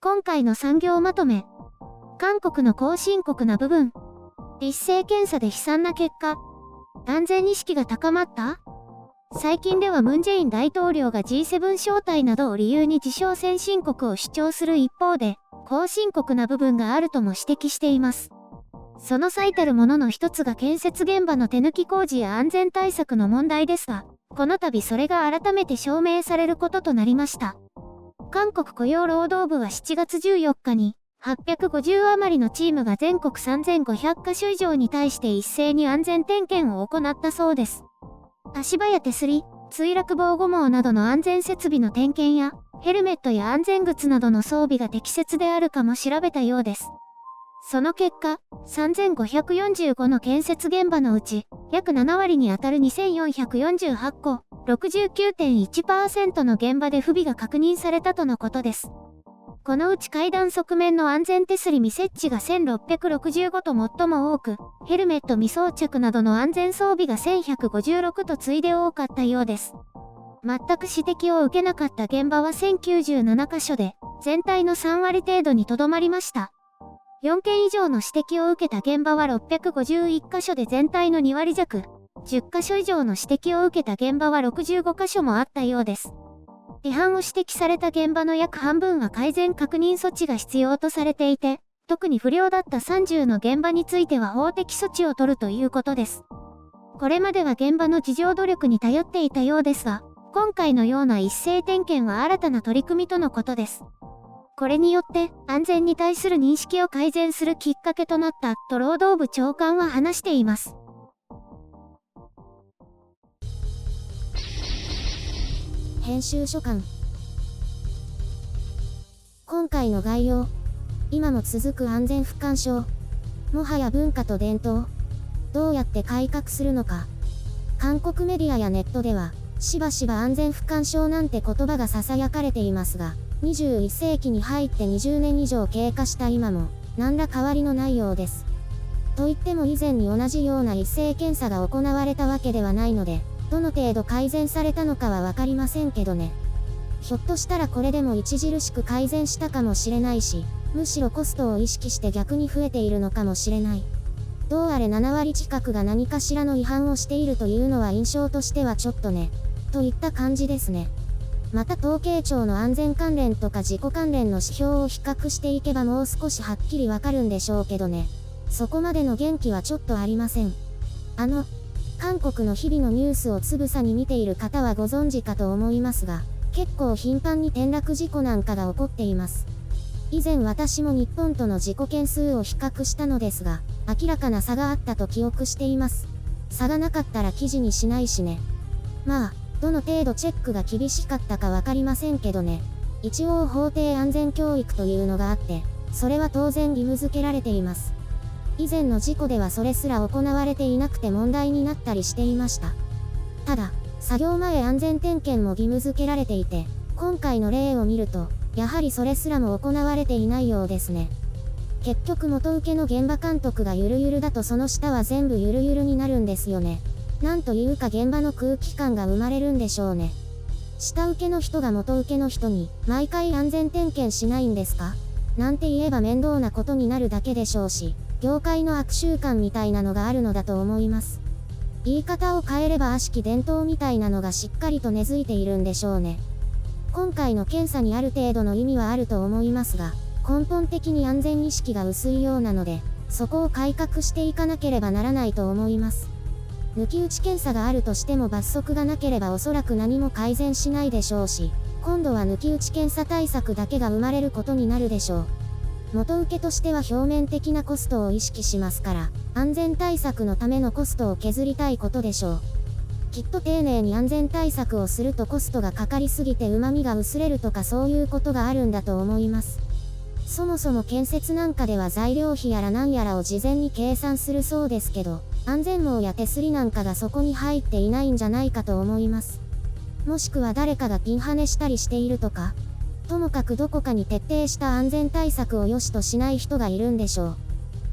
今回の産業まとめ。韓国の後進国な部分。一斉検査で悲惨な結果。安全意識が高まった？最近ではムン・ジェイン大統領が G7 招待などを理由に自称先進国を主張する一方で、後進国な部分があるとも指摘しています。その最たるものの一つが建設現場の手抜き工事や安全対策の問題ですが、この度それが改めて証明されることとなりました。韓国雇用労働部は7月14日に、850余りのチームが全国3500カ所以上に対して一斉に安全点検を行ったそうです。足場や手すり、墜落防護網などの安全設備の点検や、ヘルメットや安全靴などの装備が適切であるかも調べたようです。その結果、3545の建設現場のうち、約7割にあたる2448個、69.1% の現場で不備が確認されたとのことです。このうち階段側面の安全手すり未設置が1665と最も多く、ヘルメット未装着などの安全装備が1156と次いで多かったようです。全く指摘を受けなかった現場は1097カ所で、全体の3割程度にとどまりました。4件以上の指摘を受けた現場は651カ所で全体の2割弱、10カ所以上の指摘を受けた現場は65カ所もあったようです。違反を指摘された現場の約半分は改善確認措置が必要とされていて、特に不良だった30の現場については法的措置を取るということです。これまでは現場の自助努力に頼っていたようですが、今回のような一斉点検は新たな取り組みとのことです。これによって安全に対する認識を改善するきっかけとなったと労働部長官は話しています。編集所感。今回の概要。今も続く安全不干渉。もはや文化と伝統。どうやって改革するのか。韓国メディアやネットでは、しばしば安全不干渉なんて言葉が囁かれていますが、21世紀に入って20年以上経過した今も、何ら変わりのないようです。といっても以前に同じような一斉検査が行われたわけではないので、どの程度改善されたのかはわかりませんけどね。ひょっとしたらこれでも著しく改善したかもしれないし、むしろコストを意識して逆に増えているのかもしれない。どうあれ7割近くが何かしらの違反をしているというのは印象としてはちょっとね、といった感じですね。また統計庁の安全関連とか事故関連の指標を比較していけばもう少しはっきりわかるんでしょうけどね。そこまでの元気はちょっとありません。韓国の日々のニュースをつぶさに見ている方はご存知かと思いますが、結構頻繁に転落事故なんかが起こっています。以前私も日本との事故件数を比較したのですが、明らかな差があったと記憶しています。差がなかったら記事にしないしね。まあ、どの程度チェックが厳しかったかわかりませんけどね。一応法定安全教育というのがあって、それは当然義務付けられています。以前の事故ではそれすら行われていなくて問題になったりしていました。ただ、作業前安全点検も義務付けられていて、今回の例を見ると、やはりそれすらも行われていないようですね。結局元請けの現場監督がゆるゆるだとその下は全部ゆるゆるになるんですよね。なんというか現場の空気感が生まれるんでしょうね。下請けの人が元請けの人に、毎回安全点検しないんですか？なんて言えば面倒なことになるだけでしょうし、業界の悪習慣みたいなのがあるのだと思います。言い方を変えれば悪しき伝統みたいなのがしっかりと根付いているんでしょうね。今回の検査にある程度の意味はあると思いますが、根本的に安全意識が薄いようなので、そこを改革していかなければならないと思います。抜き打ち検査があるとしても罰則がなければおそらく何も改善しないでしょうし、今度は抜き打ち検査対策だけが生まれることになるでしょう。元請けとしては表面的なコストを意識しますから、安全対策のためのコストを削りたいことでしょう。きっと丁寧に安全対策をするとコストがかかりすぎて旨味が薄れるとかそういうことがあるんだと思います。そもそも建設なんかでは材料費やらなんやらを事前に計算するそうですけど、安全網や手すりなんかがそこに入っていないんじゃないかと思います。もしくは誰かがピンハネしたりしているとか、ともかくどこかに徹底した安全対策を良しとしない人がいるんでしょう。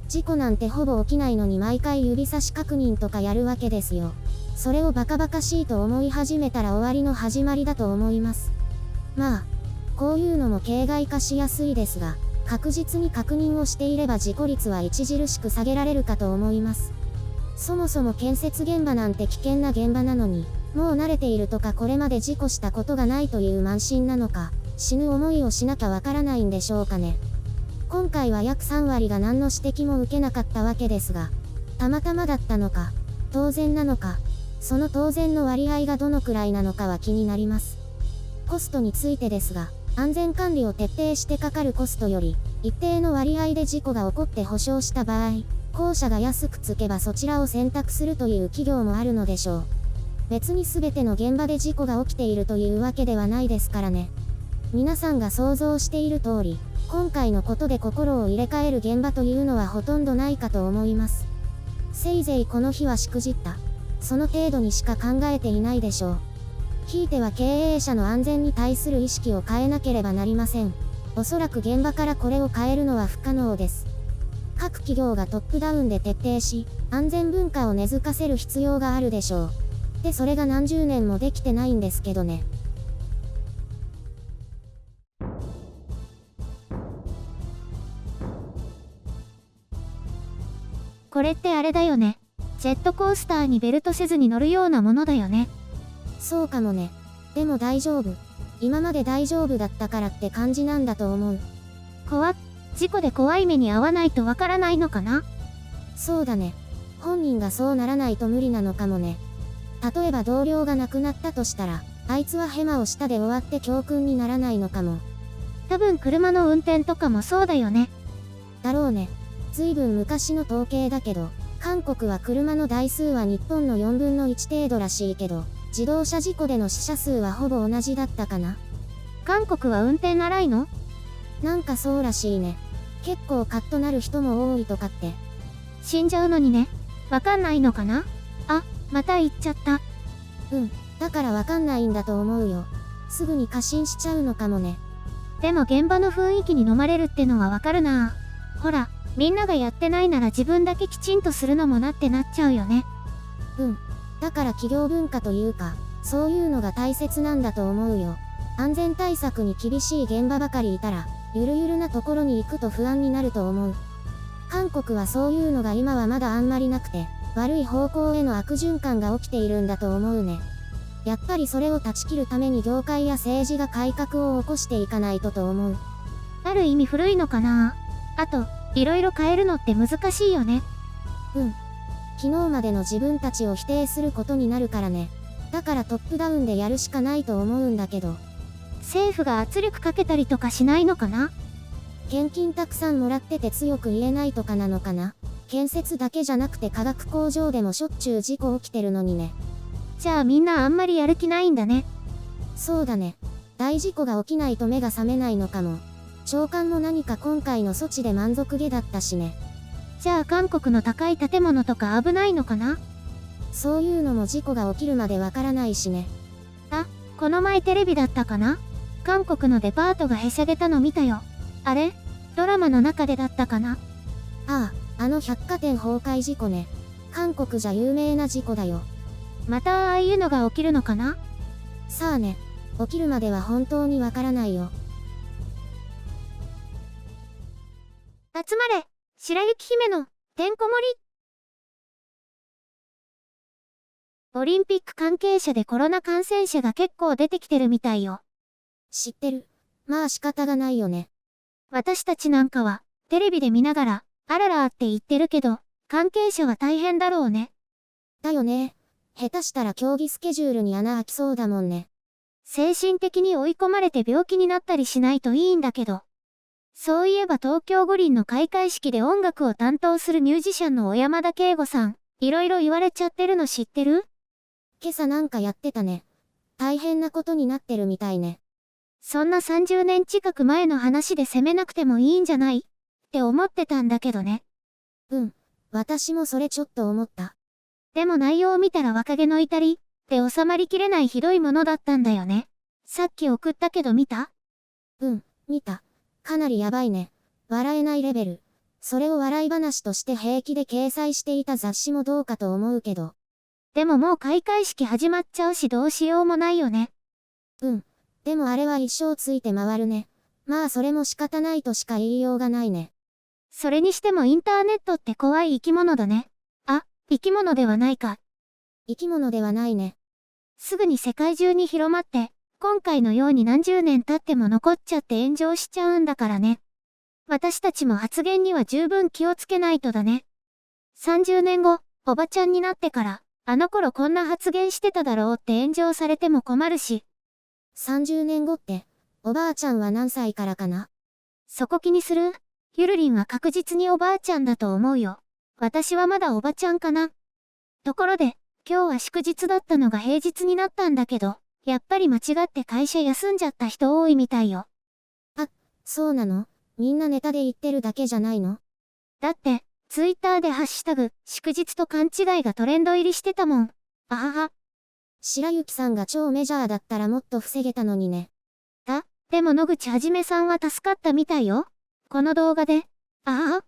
事故なんてほぼ起きないのに毎回指差し確認とかやるわけですよ。それをバカバカしいと思い始めたら終わりの始まりだと思います。まあ、こういうのも形骸化しやすいですが、確実に確認をしていれば事故率は著しく下げられるかと思います。そもそも建設現場なんて危険な現場なのに、もう慣れているとかこれまで事故したことがないという慢心なのか、死ぬ思いをしなきゃわからないんでしょうかね。今回は約3割が何の指摘も受けなかったわけですが、たまたまだったのか、当然なのか、その当然の割合がどのくらいなのかは気になります。コストについてですが、安全管理を徹底してかかるコストより、一定の割合で事故が起こって保証した場合、後者が安くつけばそちらを選択するという企業もあるのでしょう。別に全ての現場で事故が起きているというわけではないですからね。皆さんが想像している通り、今回のことで心を入れ替える現場というのはほとんどないかと思います。せいぜいこの日はしくじった。その程度にしか考えていないでしょう。ひいては経営者の安全に対する意識を変えなければなりません。おそらく現場からこれを変えるのは不可能です。各企業がトップダウンで徹底し、安全文化を根付かせる必要があるでしょう。で、それが何十年もできてないんですけどね。これってあれだよね。ジェットコースターにベルトせずに乗るようなものだよね。そうかもね。でも大丈夫。今まで大丈夫だったからって感じなんだと思う。事故で怖い目に遭わないとわからないのかな？そうだね。本人がそうならないと無理なのかもね。例えば同僚が亡くなったとしたら、あいつはヘマをしたで終わって教訓にならないのかも。多分車の運転とかもそうだよね。だろうね。ずいぶん昔の統計だけど、韓国は車の台数は日本の4分の1程度らしいけど、自動車事故での死者数はほぼ同じだったかな。韓国は運転荒いの？なんかそうらしいね。結構カッとなる人も多いとかって。死んじゃうのにね。わかんないのかな？あ、また言っちゃった。だからわかんないんだと思うよ。すぐに過信しちゃうのかもね。でも現場の雰囲気に飲まれるってのはわかるなぁ。ほら、みんながやってないなら自分だけきちんとするのもなってなっちゃうよね。だから企業文化というか、そういうのが大切なんだと思うよ。安全対策に厳しい現場ばかりいたら、ゆるゆるなところに行くと不安になると思う。韓国はそういうのが今はまだあんまりなくて、悪い方向への悪循環が起きているんだと思うね。やっぱりそれを断ち切るために業界や政治が改革を起こしていかないとと思う。ある意味古いのかな。あと、いろいろ変えるのって難しいよね。昨日までの自分たちを否定することになるからね。だからトップダウンでやるしかないと思うんだけど。政府が圧力かけたりとかしないのかな？献金たくさんもらってて強く言えないとかなのかな？建設だけじゃなくて化学工場でもしょっちゅう事故起きてるのにね。じゃあみんなあんまりやる気ないんだね。そうだね。大事故が起きないと目が覚めないのかも。長官も何か今回の措置で満足げだったしね。じゃあ韓国の高い建物とか危ないのかな？そういうのも事故が起きるまでわからないしね。あ、この前テレビだったかな？韓国のデパートがへしゃげたの見たよ。あれ？ドラマの中でだったかな？ああ、あの百貨店崩壊事故ね。韓国じゃ有名な事故だよ。またああいうのが起きるのかな？さあね。起きるまでは本当にわからないよ。集まれ！白雪姫のてんこ盛り。オリンピック関係者でコロナ感染者が結構出てきてるみたいよ。知ってる。まあ仕方がないよね。私たちなんかは、テレビで見ながら、あららって言ってるけど、関係者は大変だろうね。だよね。下手したら競技スケジュールに穴開きそうだもんね。精神的に追い込まれて病気になったりしないといいんだけど。そういえば東京五輪の開会式で音楽を担当するミュージシャンの小山田圭吾さん、いろいろ言われちゃってるの知ってる？今朝なんかやってたね。大変なことになってるみたいね。そんな30年近く前の話で責めなくてもいいんじゃない？って思ってたんだけどね。私もそれちょっと思った。でも内容を見たら若気の至りで収まりきれないひどいものだったんだよね。さっき送ったけど見た？見た。かなりやばいね。笑えないレベル。それを笑い話として平気で掲載していた雑誌もどうかと思うけど。でももう開会式始まっちゃうしどうしようもないよね。でもあれは一生ついて回るね。まあそれも仕方ないとしか言いようがないね。それにしてもインターネットって怖い生き物だね。あ、生き物ではないか。生き物ではないね。すぐに世界中に広まって、今回のように何十年経っても残っちゃって炎上しちゃうんだからね。私たちも発言には十分気をつけないとだね。30年後、おばちゃんになってから、あの頃こんな発言してただろうって炎上されても困るし。30年後って、おばあちゃんは何歳からかな？そこ気にする？ゆるりんは確実におばあちゃんだと思うよ。私はまだおばちゃんかな。ところで、今日は祝日だったのが平日になったんだけど、やっぱり間違って会社休んじゃった人多いみたいよ。そうなの？みんなネタで言ってるだけじゃないの？だって、ツイッターでハッシュタグ、祝日と勘違いがトレンド入りしてたもん。あはは。白雪さんが超メジャーだったらもっと防げたのにね。でも野口はじめさんは助かったみたいよ。この動画で。あはは。